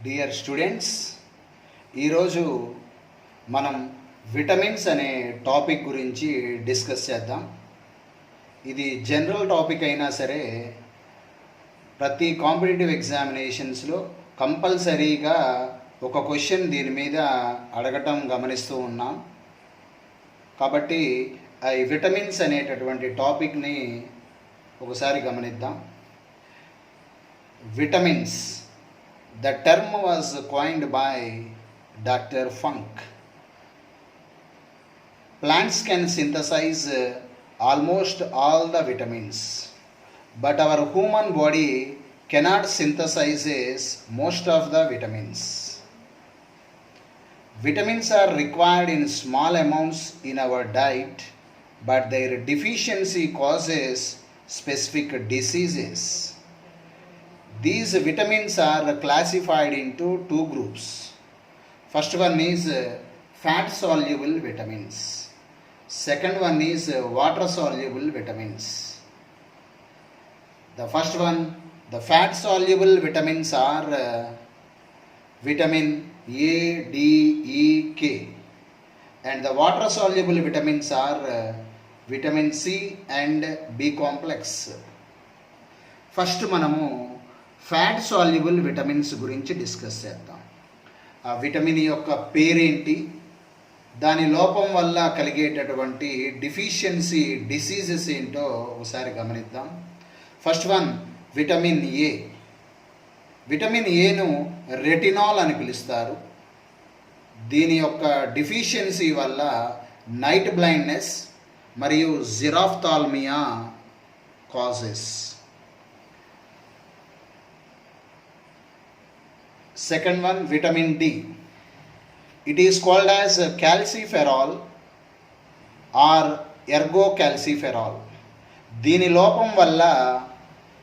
Dear students, ఈరోజు మనం vitamins అనే టాపిక్ గురించి డిస్కస్ చేద్దాం. ఇది జనరల్ టాపిక్ అయినా సరే ప్రతి కాంపిటేటివ్ ఎగ్జామినేషన్స్లో కంపల్సరీగా ఒక క్వశ్చన్ దీని మీద అడగటం గమనిస్తూ ఉన్నాం. కాబట్టి ఈ విటమిన్స్ అనేటటువంటి టాపిక్ని ఒకసారి గమనిద్దాం. Vitamins, the term was coined by Dr. Funk. Plants can synthesize almost all the vitamins, but our human body cannot synthesize most of the vitamins. Vitamins are required in small amounts in our diet, but their deficiency causes specific diseases. These vitamins are classified into two groups. First one is fat soluble vitamins. Second one is water soluble vitamins. The first one, the fat soluble vitamins are vitamin A, D, E, K, and the water soluble vitamins are vitamin C and B complex. First మనము fat soluble vitamins గురించి discuss చేద్దాం. ఆ vitamin యొక్క పేరేంటి, దాని లోపం వల్ల కలిగేటటువంటి డిఫిషియన్సీ డిసీజెస్ ఏంటో ఒకసారి గమనిద్దాం. First one, vitamin A. Vitamin ఏను రెటినాల్ అని పిలుస్తారు. దీని యొక్క డిఫిషియన్సీ వల్ల నైట్ బ్లైండ్నెస్ మరియు జిరాఫ్థాల్మియా causes. Second one, vitamin D. It is called as calciferol or ergocalciferol. దీని లోపం వల్ల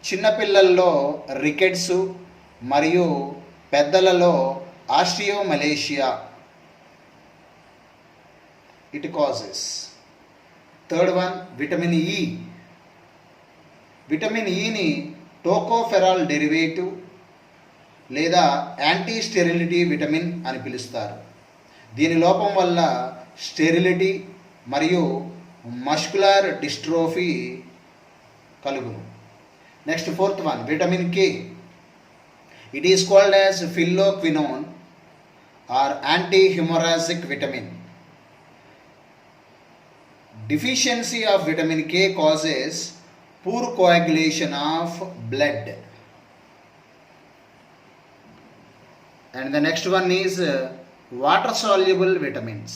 చిన్నపిల్లల్లో రికెట్స్ మరియు పెద్దలలో osteomalacia it causes. Third one, vitamin E. Vitamin ఈని టోకోఫెరాల్ డెరివేటివ్ లేదా యాంటీ స్టెరిలిటీ విటమిన్ అని పిలుస్తారు. దీని లోపం వల్ల స్టెరిలిటీ మరియు మస్కులర్ డిస్ట్రోఫీ కలుగును. Next fourth one, vitamin K. It is called as phylloquinone or anti haemorrhagic vitamin. Deficiency of vitamin K causes poor coagulation of blood. And the next one is water soluble vitamins.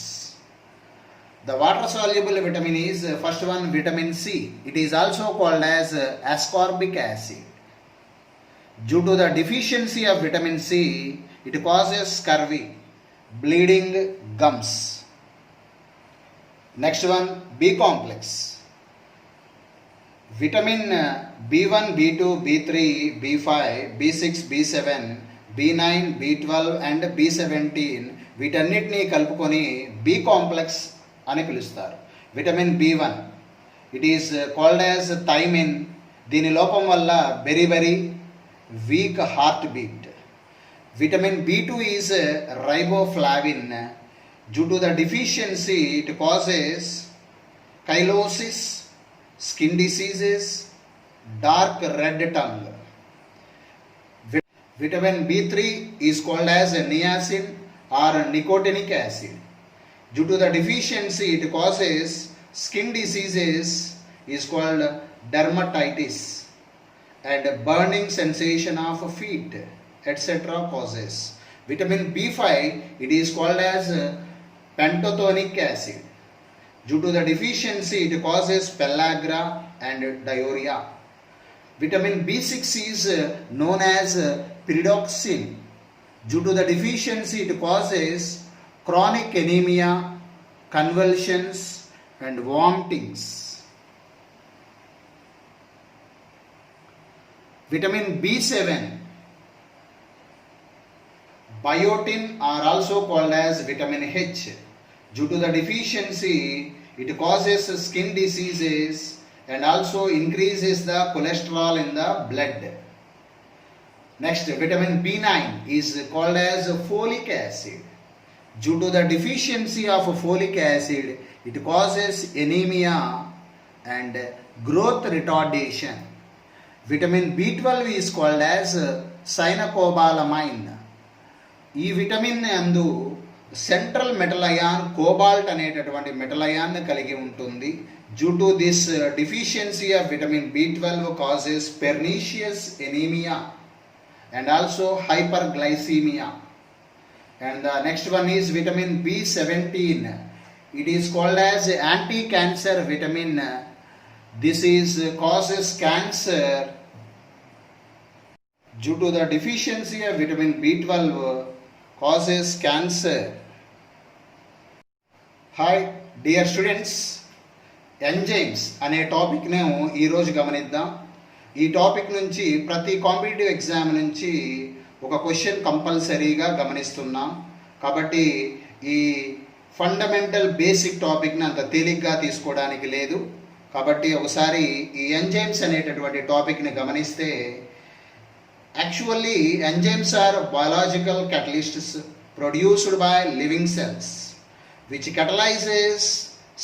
The water soluble vitamin is first one, vitamin C. It is also called as ascorbic acid. Due to the deficiency of vitamin C, it causes scurvy, bleeding gums. Next one, B complex. Vitamin B1, B2, B3, B5, B6, B7, B9, B12 and B17 వీటన్నిటినీ కలుపుకొని B complex అని పిలుస్తారు. Vitamin B1, it is called as thiamine. దీని లోపం వల్ల very weak heart beat. Vitamin B2 is riboflavin. Due to the deficiency, it causes chylosis, skin diseases, dark red tongue. Vitamin B3 is called as niacin or nicotinic acid. Due to the deficiency, it causes skin diseases is called dermatitis and burning sensation of feet, etc. causes. Vitamin B5, it is called as pantothenic acid. Due to the deficiency, it causes pellagra and diarrhea. Vitamin B6 is known as pyridoxine. Due to the deficiency, it causes chronic anemia, convulsions and vomitings. Vitamin B7, biotin are also called as vitamin H. Due to the deficiency, it causes skin diseases and also increases the cholesterol in the blood. Next, vitamin B9 is called as folic acid. Due to the deficiency of folic acid, it causes anemia and growth retardation. Vitamin B12 is called as cyanocobalamin. ఈ vitamin అందు central metal ion cobalt అనేటటువంటి metal ion కలిగి ఉంటుంది. Due to this deficiency of vitamin B12 causes pernicious anaemia and also hyperglycemia. And the next one is vitamin B17. It is called as anti-cancer vitamin. This is causes cancer due to the deficiency of vitamin B12 causes cancer. Hi dear students, enzymes అనే topic ను ఈ రోజు గమనిద్దాం. ఈ topic నుంచి ప్రతి competitive exam నుంచి ఒక క్వశ్చన్ కంపల్సరీగా గమనిస్తున్నాం. కాబట్టి ఈ ఫండమెంటల్ బేసిక్ టాపిక్ని అంత తేలిగ్గా తీసుకోవడానికి లేదు. కాబట్టి ఒకసారి ఈ ఎంజైమ్స్ అనేటటువంటి టాపిక్ని గమనిస్తే, actually enzymes are biological catalysts produced by living cells which catalyzes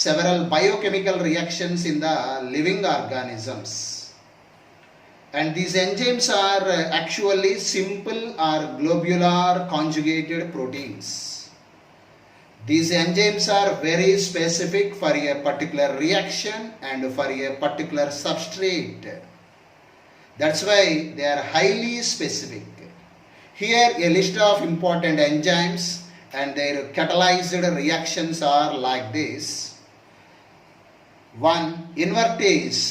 several biochemical reactions in the living organisms. And these enzymes are actually simple or globular conjugated proteins. These enzymes are very specific for a particular reaction and for a particular substrate. That's why they are highly specific. Here a list of important enzymes and their catalyzed reactions are like this. 1. Invertase.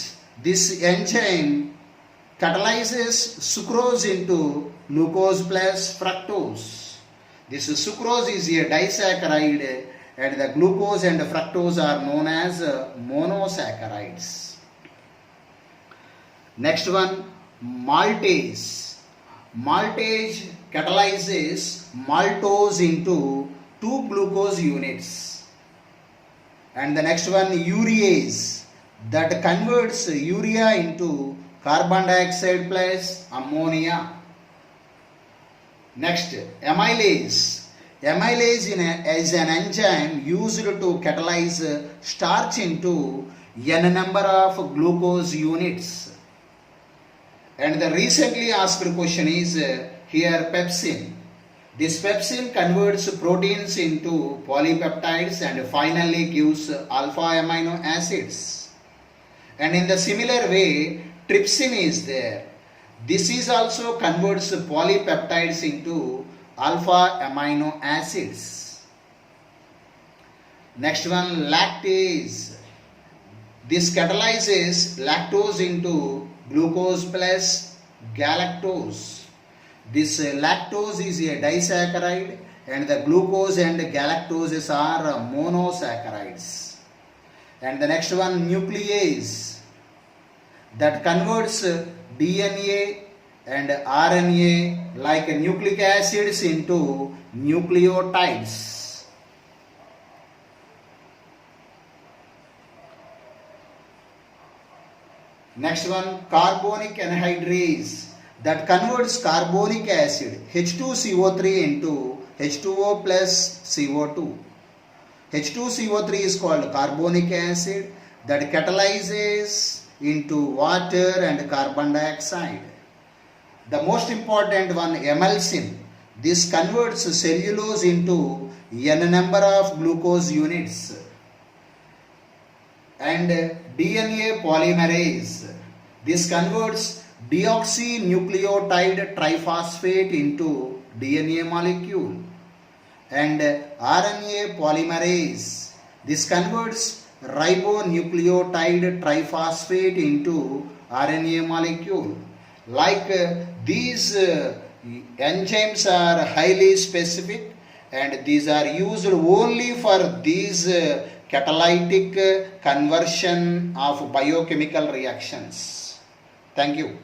This enzyme catalyzes sucrose into glucose plus fructose. This sucrose is a disaccharide and the glucose and fructose are known as monosaccharides. Next one, maltase. Maltase catalyzes maltose into 2 glucose units. And the next one, urease, that converts urea into carbon dioxide plus ammonia. Next, amylase. Amylase is an enzyme used to catalyze starch into n number of glucose units. And the recently asked question is here pepsin. This pepsin converts proteins into polypeptides and finally gives alpha amino acids. And in the similar way, trypsin is there. This is also converts polypeptides into alpha amino acids. Next one, lactase. This catalyzes lactose into glucose plus galactose. This lactose is a disaccharide and the glucose and galactoses are monosaccharides. And the next one, nuclease, that converts DNA and RNA like nucleic acids into nucleotides. Next one, carbonic anhydrase, that converts carbonic acid H2CO3 into H2O plus CO2. H2CO3 is called carbonic acid that catalyzes into water and carbon dioxide. The most important one, emulsin. This converts cellulose into n number of glucose units. And DNA polymerase. This converts deoxynucleotide triphosphate into DNA molecule. And RNA polymerase. This converts ribonucleotide triphosphate into RNA molecule. Like these enzymes are highly specific and these are used only for these catalytic conversion of biochemical reactions. Thank you.